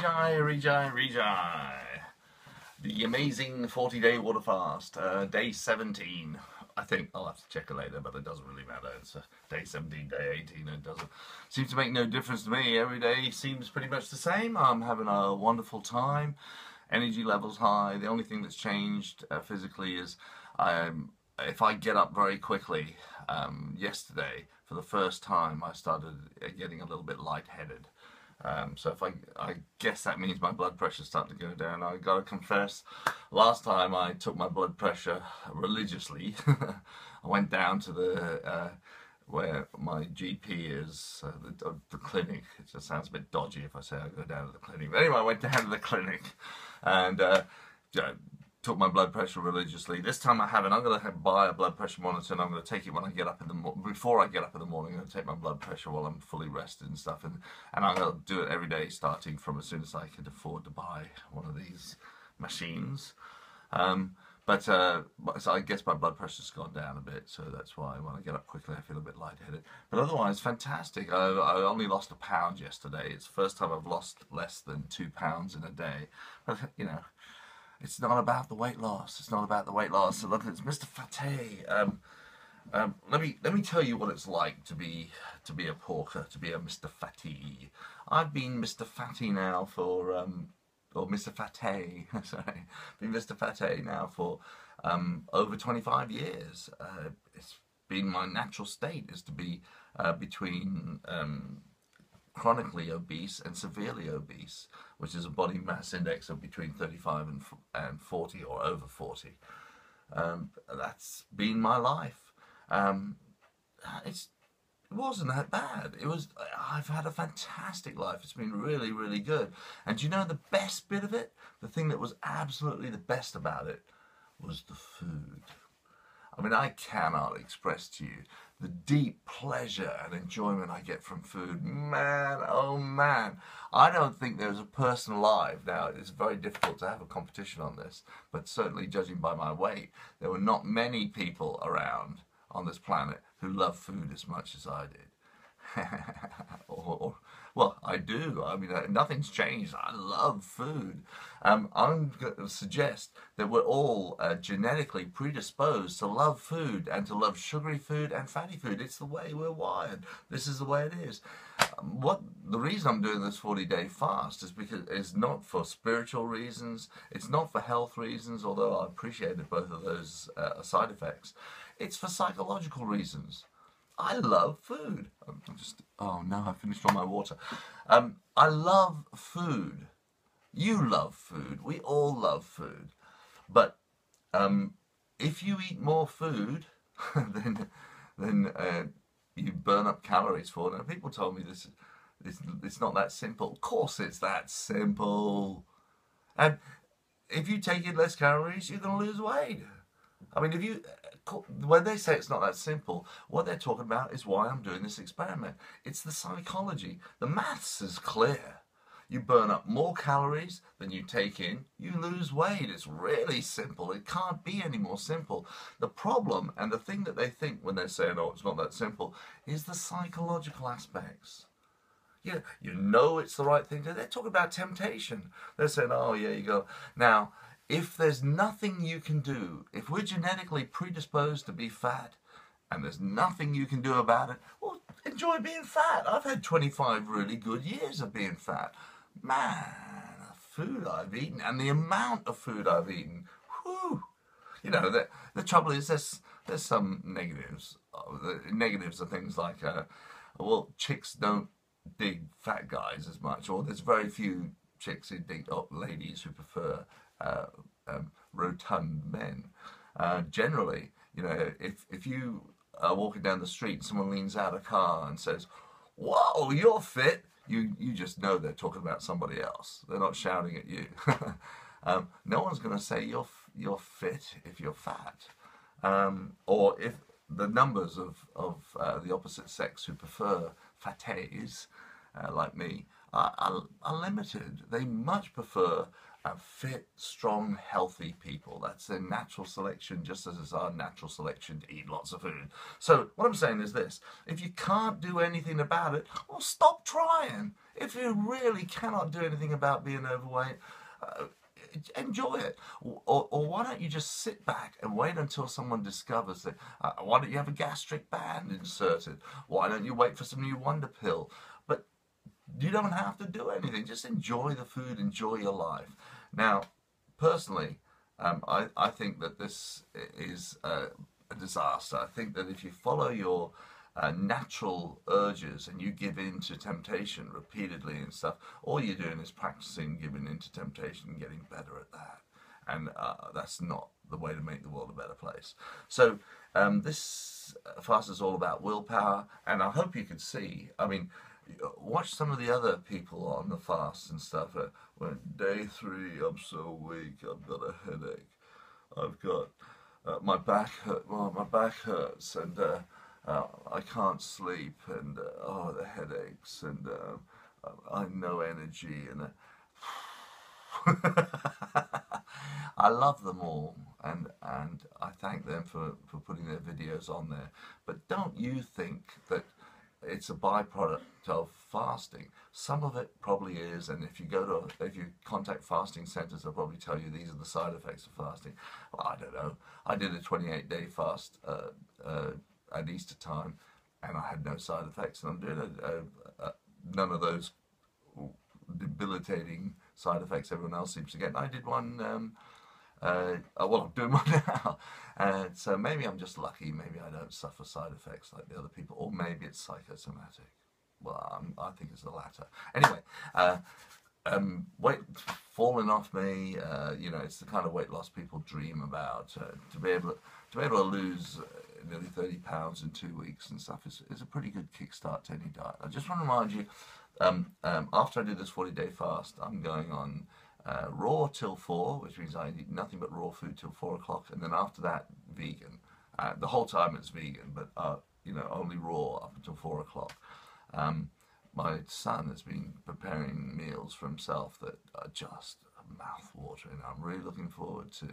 Rejai. The amazing 40-day water fast, day 17. I think I'll have to check it later, but it doesn't really matter. It's day 17, day 18, and it doesn't seem to make no difference to me. Every day seems pretty much the same. I'm having a wonderful time. Energy levels high. The only thing that's changed physically is if I get up very quickly. Yesterday, for the first time, I started getting a little bit lightheaded. So if I guess that means my blood pressure's starting to go down. I gotta confess, last time I took my blood pressure religiously, I went down to the where my GP is, the clinic. It just sounds a bit dodgy if I say I go down to the clinic. But anyway, I went down to the clinic and took my blood pressure religiously. This time I haven't. I'm going to buy a blood pressure monitor, and I'm going to take it when I get up in the before I get up in the morning. I'm going to take my blood pressure while I'm fully rested and stuff, and I'm going to do it every day, starting from as soon as I can afford to buy one of these machines. So I guess my blood pressure's gone down a bit, so that's why when I get up quickly I feel a bit lightheaded. But otherwise, fantastic. I only lost a pound yesterday. It's the first time I've lost less than 2 pounds in a day. But, you know, it's not about the weight loss. It's not about the weight loss. So look, it's Mr. Fatty. Let me tell you what it's like to be a porker, to be a Mr. Fatty. I've been Mr. Fatty now for or Mr. Fatty, sorry, been Mr. Fatty now for over 25 years. It's been my natural state is to be between chronically obese and severely obese, which is a body mass index of between 35 and 40 or over 40. That's been my life. It wasn't that bad. I've had a fantastic life. It's been really, really good. And do you know the best bit of it? The thing that was absolutely the best about it was the food. I mean, I cannot express to you the deep pleasure and enjoyment I get from food. Man, oh man. I don't think there's a person alive. Now, it's very difficult to have a competition on this, but certainly judging by my weight, there were not many people around on this planet who love food as much as I did. Well, I do. I mean, nothing's changed. I love food. I'm going to suggest that we're all genetically predisposed to love food and to love sugary food and fatty food. It's the way we're wired. This is the way it is. The reason I'm doing this 40-day fast is because it's not for spiritual reasons. It's not for health reasons, although I appreciated both of those side effects. It's for psychological reasons. I love food. Oh no, I finished all my water. I love food. You love food. We all love food. But if you eat more food, then you burn up calories for it. Now, people told me it's not that simple. Of course it's that simple. And if you take in less calories, you're going to lose weight. I mean, when they say it's not that simple, what they're talking about is why I'm doing this experiment. It's the psychology. The maths is clear. You burn up more calories than you take in, you lose weight. It's really simple. It can't be any more simple. The problem, and the thing that they think when they're saying, oh, it's not that simple, is the psychological aspects. Yeah, you know it's the right thing to do. They're talking about temptation. They're saying, oh, yeah, you go. Now, if there's nothing you can do, if we're genetically predisposed to be fat, and there's nothing you can do about it, well, enjoy being fat. I've had 25 really good years of being fat. Man, the food I've eaten, and the amount of food I've eaten, whew. You know, the trouble is there's some negatives. The negatives are things like, well, chicks don't dig fat guys as much, or there's very few chicks who dig ladies who prefer rotund men. Generally, you know, if you are walking down the street and someone leans out a car and says, "Whoa, you're fit," you just know they're talking about somebody else. They're not shouting at you. No one's going to say you're fit if you're fat, or if the numbers of the opposite sex who prefer fatties like me are limited. They much prefer fit, strong, healthy people. That's their natural selection, just as it's our natural selection to eat lots of food. So what I'm saying is this: if you can't do anything about it, well, stop trying. If you really cannot do anything about being overweight, enjoy it. Or why don't you just sit back and wait until someone discovers it? Why don't you have a gastric band inserted? Why don't you wait for some new wonder pill? But you don't have to do anything. Just enjoy the food, enjoy your life. Now, personally, I think that this is a disaster. I think that if you follow your natural urges and you give in to temptation repeatedly and stuff, all you're doing is practicing giving in to temptation and getting better at that. And that's not the way to make the world a better place. So this fast is all about willpower, and I hope you can see, I mean, watch some of the other people on the fast and stuff. When day 3, I'm so weak, I've got a headache, I've got my back hurts, and I can't sleep, and the headaches, and I have no energy, and I love them all, and I thank them for putting their videos on there. But don't you think that it's a byproduct of fasting? Some of it probably is, and if you contact fasting centers, they'll probably tell you these are the side effects of fasting. Well, I don't know. I did a 28-day fast at Easter time, and I had no side effects, and I'm doing none of those debilitating side effects everyone else seems to get. And I did one, I'm doing one now, so maybe I'm just lucky, maybe I don't suffer side effects like the other people, or maybe it's psychosomatic. Well, I think it's the latter. Anyway, weight falling off me, it's the kind of weight loss people dream about. To be able to lose nearly 30 pounds in 2 weeks and stuff is a pretty good kickstart to any diet. I just want to remind you, after I do this 40-day fast, I'm going on raw till 4, which means I eat nothing but raw food till 4 o'clock, and then after that, vegan. The whole time it's vegan, but only raw up until 4 o'clock. My son has been preparing meals for himself that are just mouth-watering. I'm really looking forward to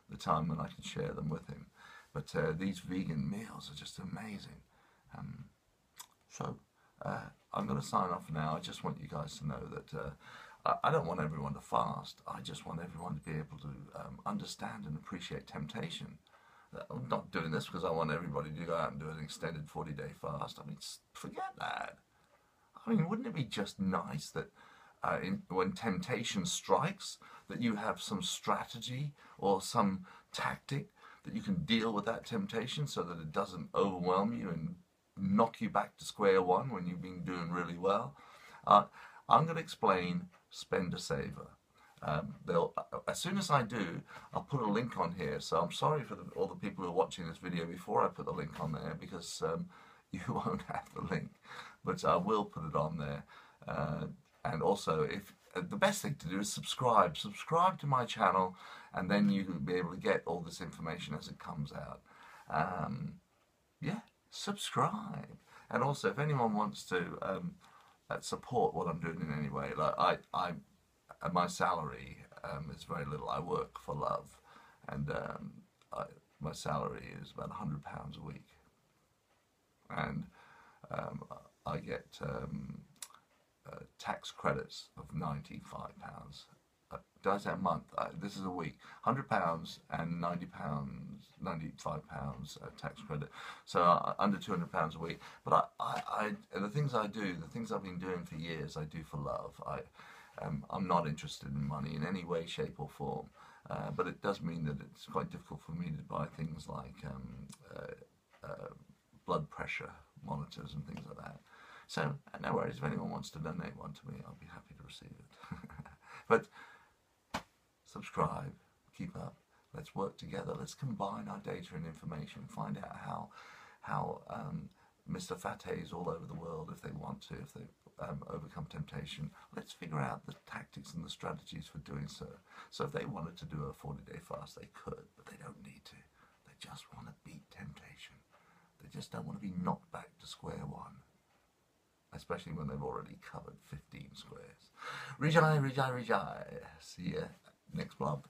the time when I can share them with him. But these vegan meals are just amazing. So I'm going to sign off now. I just want you guys to know that I don't want everyone to fast. I just want everyone to be able to understand and appreciate temptation. I'm not doing this because I want everybody to go out and do an extended 40-day fast. I mean, forget that. I mean, wouldn't it be just nice that when temptation strikes, that you have some strategy or some tactic that you can deal with that temptation so that it doesn't overwhelm you and knock you back to square one when you've been doing really well? I'm going to explain Spend a Saver. As soon as I do, I'll put a link on here. So I'm sorry for all the people who are watching this video before I put the link on there, because you won't have the link, but I will put it on there. And also, if the best thing to do is subscribe to my channel, and then you'll be able to get all this information as it comes out. Yeah, subscribe. And also, if anyone wants to support what I'm doing in any way, like my salary is very little. I work for love, and my salary is about £100 a week, and I get tax credits of £95. Did I say a month? This is a week. £100 and £95 tax credit. So under £200 a week. But the things I do, the things I've been doing for years, I do for love. I'm not interested in money in any way, shape or form. But it does mean that it's quite difficult for me to buy things like blood pressure monitors and things like that. So no worries, if anyone wants to donate one to me, I'll be happy to receive it. But subscribe, keep up, let's work together, let's combine our data and information, find out how Mr. Fatties all over the world, if they want to, if they overcome temptation, let's figure out the tactics and the strategies for doing so. So if they wanted to do a 40-day fast, they could, but they don't need to. They just want to beat temptation. They just don't want to be knocked back to square one, especially when they've already covered 15 squares. Rejai, rejai, rejai. See ya next vlog.